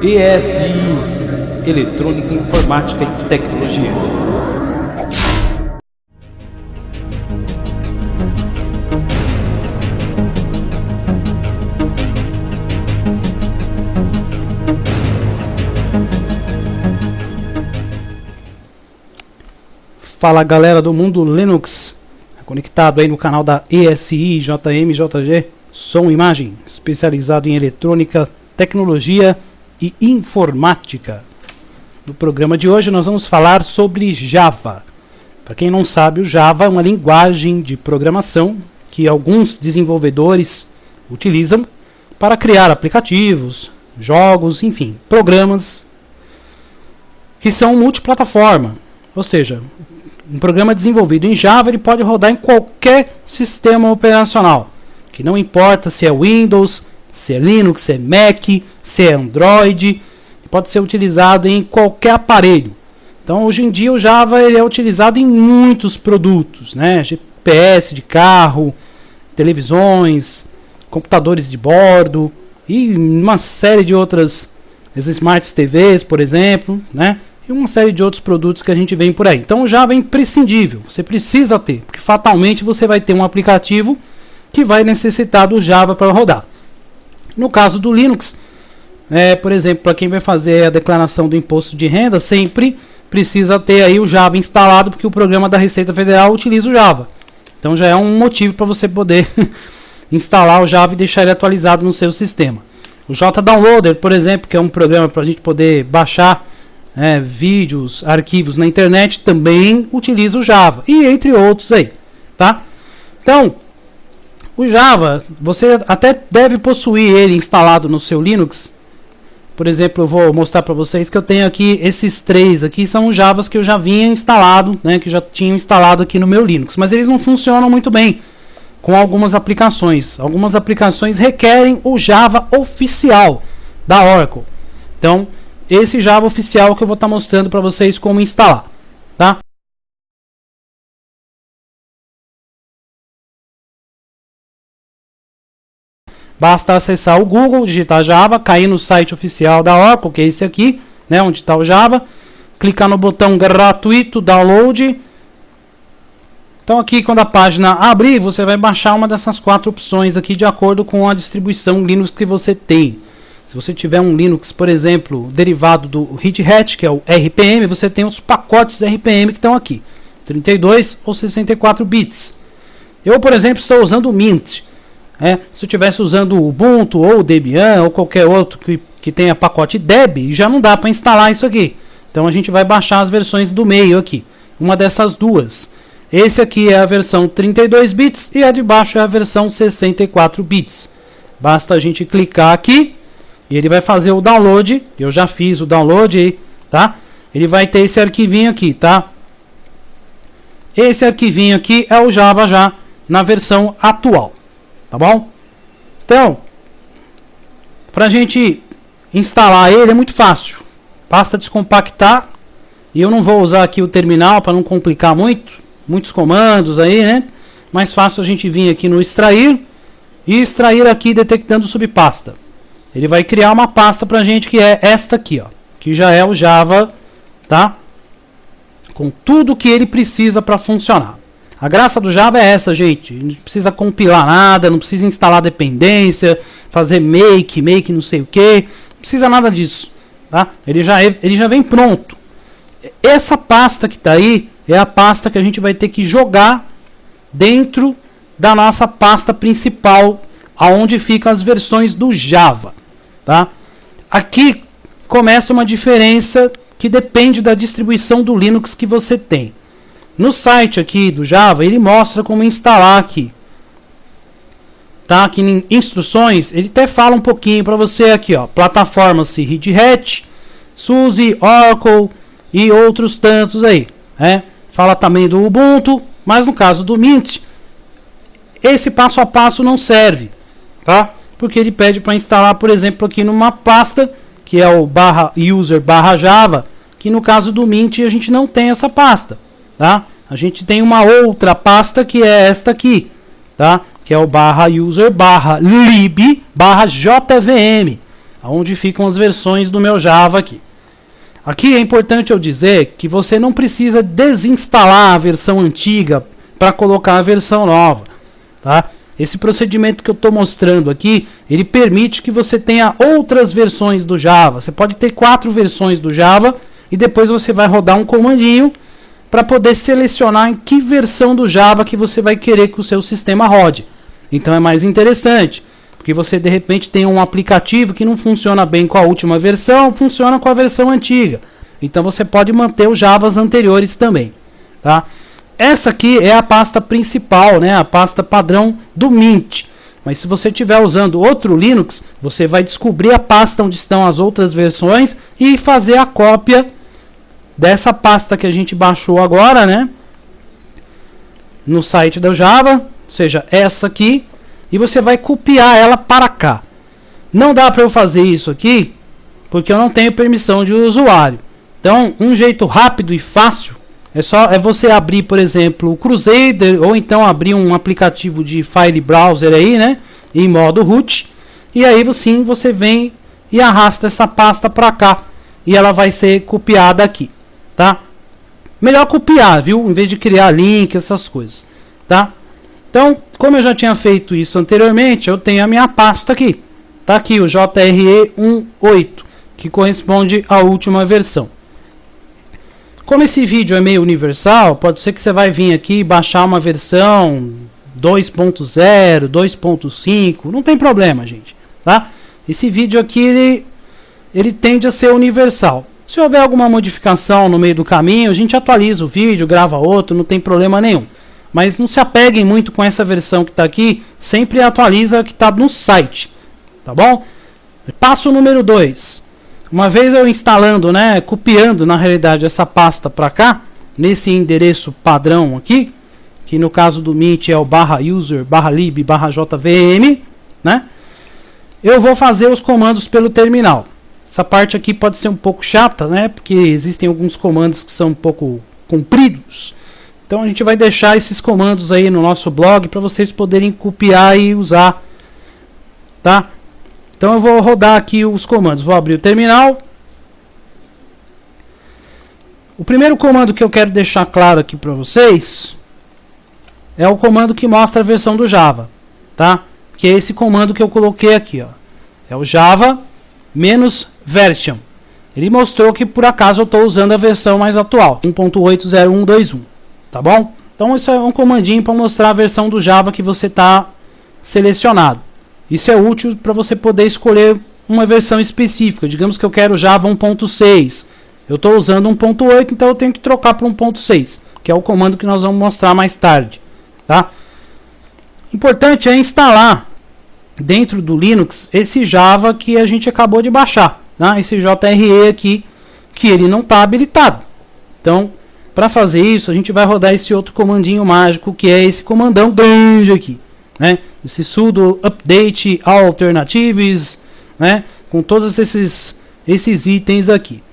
ESI, Eletrônica, Informática e Tecnologia. Fala galera do mundo Linux, conectado aí no canal da ESI, JMJG, som e imagem, especializado em eletrônica, tecnologia e informática. No programa de hoje nós vamos falar sobre Java. Para quem não sabe, o Java é uma linguagem de programação que alguns desenvolvedores utilizam para criar aplicativos, jogos, enfim, programas que são multiplataforma. Ou seja, um programa desenvolvido em Java ele pode rodar em qualquer sistema operacional, que não importa se é Windows, se é Linux, se é Mac, se é Android, pode ser utilizado em qualquer aparelho. Então hoje em dia o Java ele é utilizado em muitos produtos, né? GPS de carro, televisões, computadores de bordo e uma série de outras, as Smart TVs, por exemplo, né? E uma série de outros produtos que a gente vê por aí. Então o Java é imprescindível, você precisa ter, porque fatalmente você vai ter um aplicativo que vai necessitar do Java para rodar. No caso do Linux, por exemplo, para quem vai fazer a declaração do imposto de renda, sempre precisa ter aí o Java instalado, porque o programa da Receita Federal utiliza o Java. Então já é um motivo para você poder instalar o Java e deixar ele atualizado no seu sistema. O JDownloader, por exemplo, que é um programa para a gente poder baixar vídeos, arquivos na internet, também utiliza o Java, e entre outros aí, tá? Então, o Java, você até deve possuir ele instalado no seu Linux. Por exemplo, eu vou mostrar para vocês que eu tenho aqui, esses três aqui são os Javas que eu já vinha instalado, né, que já tinha instalado aqui no meu Linux, mas eles não funcionam muito bem com algumas aplicações. Algumas aplicações requerem o Java oficial da Oracle. Então, esse Java oficial que eu vou estar mostrando para vocês como instalar, tá? Basta acessar o Google, digitar Java, cair no site oficial da Oracle, que é esse aqui, né, onde está o Java, clicar no botão gratuito, download. Então aqui quando a página abrir, você vai baixar uma dessas quatro opções aqui de acordo com a distribuição Linux que você tem. Se você tiver um Linux, por exemplo, derivado do Red Hat, que é o RPM, você tem os pacotes RPM que estão aqui, 32 ou 64 bits. Eu, por exemplo, estou usando o Mint. Se eu estivesse usando o Ubuntu ou o Debian ou qualquer outro que tenha pacote Deb, já não dá para instalar isso aqui. Então a gente vai baixar as versões do meio aqui, uma dessas duas. Esse aqui é a versão 32 bits e a de baixo é a versão 64 bits. Basta a gente clicar aqui e ele vai fazer o download. Eu já fiz o download aí, tá? Ele vai ter esse arquivinho aqui, tá? Esse arquivinho aqui é o Java já na versão atual. Tá bom? Então, para a gente instalar ele é muito fácil. Basta descompactar. E eu não vou usar aqui o terminal para não complicar muitos comandos aí, né? Mais fácil a gente vir aqui no extrair e extrair aqui detectando subpasta. Ele vai criar uma pasta para a gente que é esta aqui, ó, que já é o Java, tá? Com tudo que ele precisa para funcionar. A graça do Java é essa, gente. Não precisa compilar nada, não precisa instalar dependência, fazer make não sei o que. Não precisa nada disso, tá? Ele já vem pronto. Essa pasta que está aí é a pasta que a gente vai ter que jogar dentro da nossa pasta principal, aonde ficam as versões do Java, tá? Aqui começa uma diferença que depende da distribuição do Linux que você tem. No site aqui do Java, ele mostra como instalar aqui. Tá? Aqui em instruções, ele até fala um pouquinho para você aqui, ó. Plataformas Red Hat, SUSE, Oracle e outros tantos aí. Fala também do Ubuntu, mas no caso do Mint, esse passo a passo não serve, tá? Porque ele pede para instalar, por exemplo, aqui numa pasta, que é o /user/java, que no caso do Mint a gente não tem essa pasta. Tá? A gente tem uma outra pasta que é esta aqui, tá? Que é o /user/lib/jvm, onde ficam as versões do meu Java aqui. Aqui é importante eu dizer que você não precisa desinstalar a versão antiga para colocar a versão nova, tá? Esse procedimento que eu estou mostrando aqui, ele permite que você tenha outras versões do Java. Você pode ter 4 versões do Java e depois você vai rodar um comandinho para poder selecionar em que versão do Java que você vai querer que o seu sistema rode. Então é mais interessante, porque você de repente tem um aplicativo que não funciona bem com a última versão, funciona com a versão antiga. Então você pode manter os Javas anteriores também, tá? Essa aqui é a pasta principal, né? A pasta padrão do Mint. Mas se você estiver usando outro Linux, você vai descobrir a pasta onde estão as outras versões e fazer a cópia dessa pasta que a gente baixou agora, né? No site do Java, ou seja, essa aqui, e você vai copiar ela para cá. Não dá para eu fazer isso aqui, porque eu não tenho permissão de usuário. Então, um jeito rápido e fácil é você abrir, por exemplo, o Crusader, ou então abrir um aplicativo de file browser aí, né, em modo root, e aí sim você vem e arrasta essa pasta para cá, e ela vai ser copiada aqui, tá? Melhor copiar, viu, em vez de criar link, essas coisas, tá? Então, como eu já tinha feito isso anteriormente, eu tenho a minha pasta aqui, tá aqui o JRE18, que corresponde à última versão. Como esse vídeo é meio universal, pode ser que você vai vir aqui e baixar uma versão 2.0, 2.5, não tem problema, gente, tá? Esse vídeo aqui, ele tende a ser universal. Se houver alguma modificação no meio do caminho, a gente atualiza o vídeo, grava outro, não tem problema nenhum. Mas não se apeguem muito com essa versão que está aqui, sempre atualiza a que está no site, tá bom? Passo número 2. Uma vez eu instalando, né, copiando na realidade essa pasta para cá, nesse endereço padrão aqui, que no caso do Mint é o /user /lib /jvm, né? Eu vou fazer os comandos pelo terminal. Essa parte aqui pode ser um pouco chata, né? Porque existem alguns comandos que são um pouco compridos. Então a gente vai deixar esses comandos aí no nosso blog para vocês poderem copiar e usar, tá? Então eu vou rodar aqui os comandos. Vou abrir o terminal. O primeiro comando que eu quero deixar claro aqui para vocês é o comando que mostra a versão do Java, tá? Que é esse comando que eu coloquei aqui, ó. É o Java -version. Ele mostrou que por acaso eu estou usando a versão mais atual, 1.80121, tá bom? Então isso é um comandinho para mostrar a versão do Java que você está selecionado. Isso é útil para você poder escolher uma versão específica. Digamos que eu quero Java 1.6. Eu estou usando 1.8, então eu tenho que trocar para 1.6, que é o comando que nós vamos mostrar mais tarde, tá? Importante é instalar dentro do Linux esse Java que a gente acabou de baixar, tá? Esse JRE aqui, que ele não está habilitado. Então, para fazer isso, a gente vai rodar esse outro comandinho mágico, que é esse comandão grande aqui, né? Esse sudo update alternatives, né? Com todos esses itens aqui.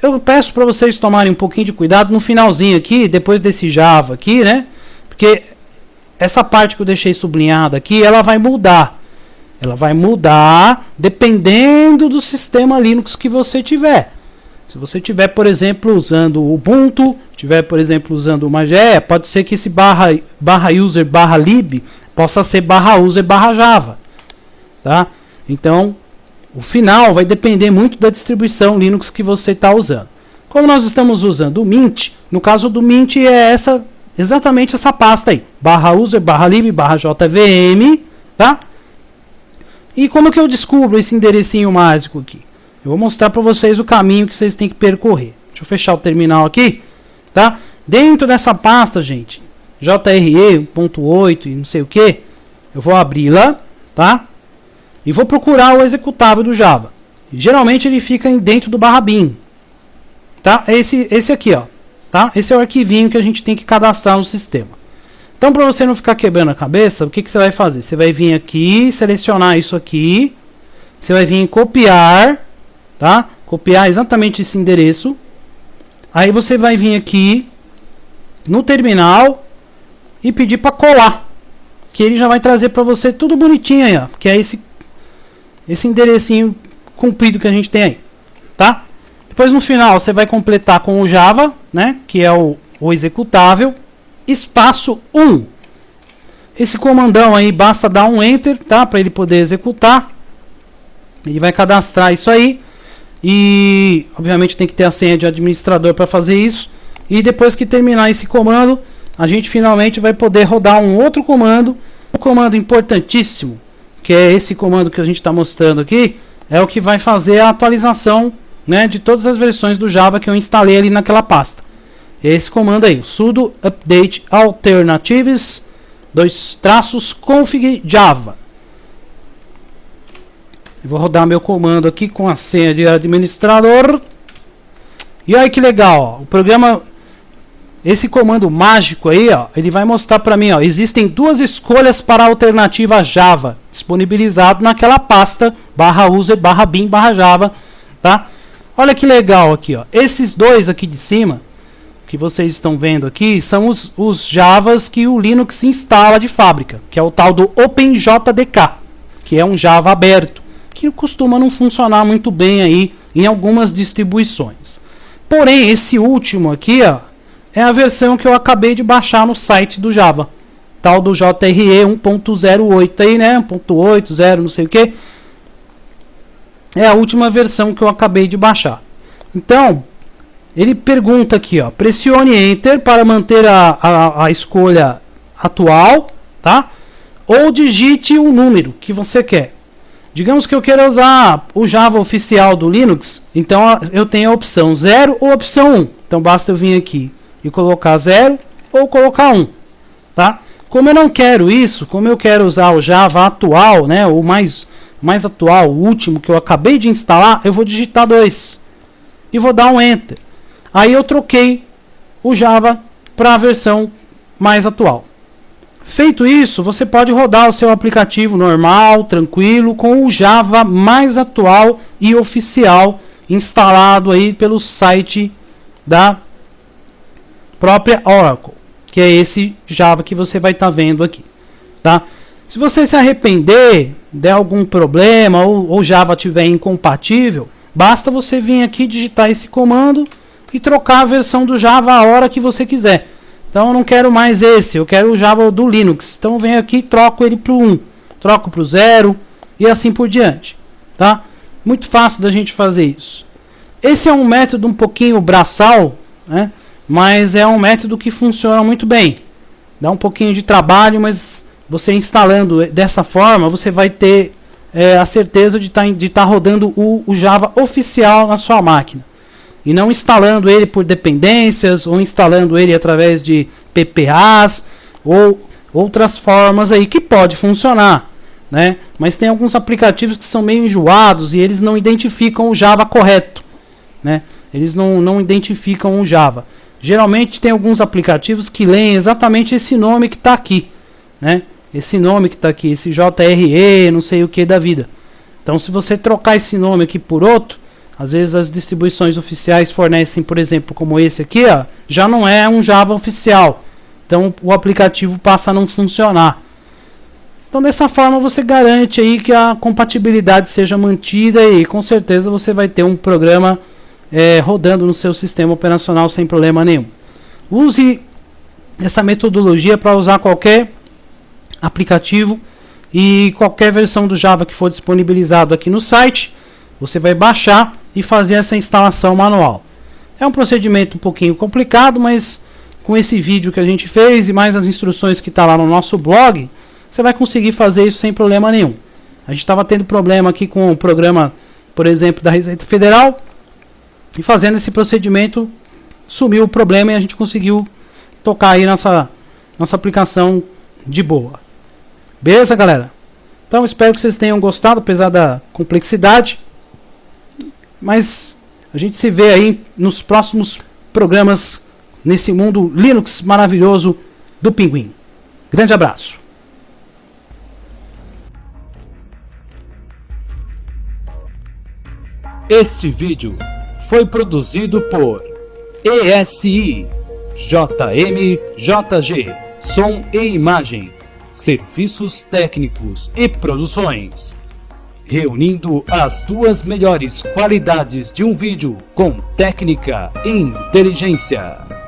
Eu peço para vocês tomarem um pouquinho de cuidado no finalzinho aqui, depois desse Java aqui, né? Porque essa parte que eu deixei sublinhada aqui, ela vai mudar. Ela vai mudar dependendo do sistema Linux que você tiver. Se você tiver, por exemplo, usando o Ubuntu, tiver, por exemplo, usando o Mageia, pode ser que esse /user /lib possa ser /user /java, tá? Então, o final vai depender muito da distribuição Linux que você está usando. Como nós estamos usando o Mint, no caso do Mint é exatamente essa pasta aí, /user /lib /jvm, tá? E como que eu descubro esse enderecinho mágico aqui? Eu vou mostrar para vocês o caminho que vocês têm que percorrer. Deixa eu fechar o terminal aqui, tá? Dentro dessa pasta, gente, JRE 1.8 e não sei o que, eu vou abri-la, tá? E vou procurar o executável do Java. Geralmente ele fica dentro do /bin, tá? Esse aqui, ó, tá? Esse é o arquivinho que a gente tem que cadastrar no sistema. Então, para você não ficar quebrando a cabeça, o que você vai fazer? Você vai vir aqui, selecionar isso aqui, você vai vir em copiar, tá? Copiar exatamente esse endereço. Aí você vai vir aqui no terminal e pedir para colar, que ele já vai trazer para você tudo bonitinho aí, ó, que é esse enderecinho comprido que a gente tem aí, tá? Depois no final você vai completar com o Java, né, que é o executável, espaço 1. Esse comandão aí basta dar um enter, tá, para ele poder executar. Ele vai cadastrar isso aí e obviamente tem que ter a senha de administrador para fazer isso. E depois que terminar esse comando, a gente finalmente vai poder rodar um outro comando, um comando importantíssimo, que é esse comando que a gente está mostrando aqui, é o que vai fazer a atualização, né, de todas as versões do Java que eu instalei ali naquela pasta. Esse comando aí, o sudo update alternatives -config java. Eu vou rodar meu comando aqui com a senha de administrador. E aí que legal, ó, o programa, esse comando mágico aí, ó, ele vai mostrar para mim, ó, existem duas escolhas para a alternativa Java disponibilizado naquela pasta /user/bin/java, tá? Olha que legal aqui, ó. Esses dois aqui de cima que vocês estão vendo aqui são os Javas que o Linux instala de fábrica, que é o tal do OpenJDK, que é um Java aberto, que costuma não funcionar muito bem aí em algumas distribuições. Porém, esse último aqui, ó, é a versão que eu acabei de baixar no site do Java, tal do JRE 1.08 aí, né, 1.80, não sei o que. É a última versão que eu acabei de baixar. Então, ele pergunta aqui, ó, pressione Enter para manter a escolha atual, tá? Ou digite o número que você quer. Digamos que eu quero usar o Java oficial do Linux, então eu tenho a opção 0 ou a opção 1. Então basta eu vir aqui e colocar 0 ou colocar 1, tá? Como eu não quero isso, como eu quero usar o Java atual, né, o mais atual, o último que eu acabei de instalar, eu vou digitar 2 e vou dar um Enter. Aí eu troquei o Java para a versão mais atual. Feito isso, você pode rodar o seu aplicativo normal, tranquilo, com o Java mais atual e oficial instalado aí pelo site da própria Oracle, que é esse Java que você vai estar vendo aqui, tá? Se você se arrepender, der algum problema ou o Java estiver incompatível, basta você vir aqui digitar esse comando e trocar a versão do Java a hora que você quiser. Então eu não quero mais esse, eu quero o Java do Linux. Então eu venho aqui e troco ele para o 1, troco para o 0 e assim por diante, tá? Muito fácil da gente fazer isso. Esse é um método um pouquinho braçal, né? Mas é um método que funciona muito bem. Dá um pouquinho de trabalho, mas você instalando dessa forma, você vai ter a certeza de estar rodando o Java oficial na sua máquina. E não instalando ele por dependências, ou instalando ele através de PPAs, ou outras formas aí, que pode funcionar, né? Mas tem alguns aplicativos que são meio enjoados e eles não identificam o Java correto, né? Eles não identificam o Java. Geralmente tem alguns aplicativos que leem exatamente esse nome que está aqui, né? Esse nome que está aqui, esse JRE, não sei o que da vida. Então se você trocar esse nome aqui por outro, às vezes as distribuições oficiais fornecem, por exemplo, como esse aqui, ó, já não é um Java oficial. Então o aplicativo passa a não funcionar. Então dessa forma você garante aí que a compatibilidade seja mantida e com certeza você vai ter um programa rodando no seu sistema operacional sem problema nenhum. Use essa metodologia para usar qualquer aplicativo e qualquer versão do Java que for disponibilizado aqui no site. Você vai baixar e fazer essa instalação manual. É um procedimento um pouquinho complicado, mas com esse vídeo que a gente fez e mais as instruções que está lá no nosso blog, você vai conseguir fazer isso sem problema nenhum. A gente estava tendo problema aqui com o programa, por exemplo, da Receita Federal, e fazendo esse procedimento sumiu o problema e a gente conseguiu tocar aí nossa aplicação de boa. Beleza, galera? Então espero que vocês tenham gostado, apesar da complexidade. Mas a gente se vê aí nos próximos programas nesse mundo Linux maravilhoso do Pinguim. Grande abraço. Este vídeo foi produzido por ESI JMJG Som e Imagem, Serviços Técnicos e Produções. reunindo as duas melhores qualidades de um vídeo com técnica e inteligência.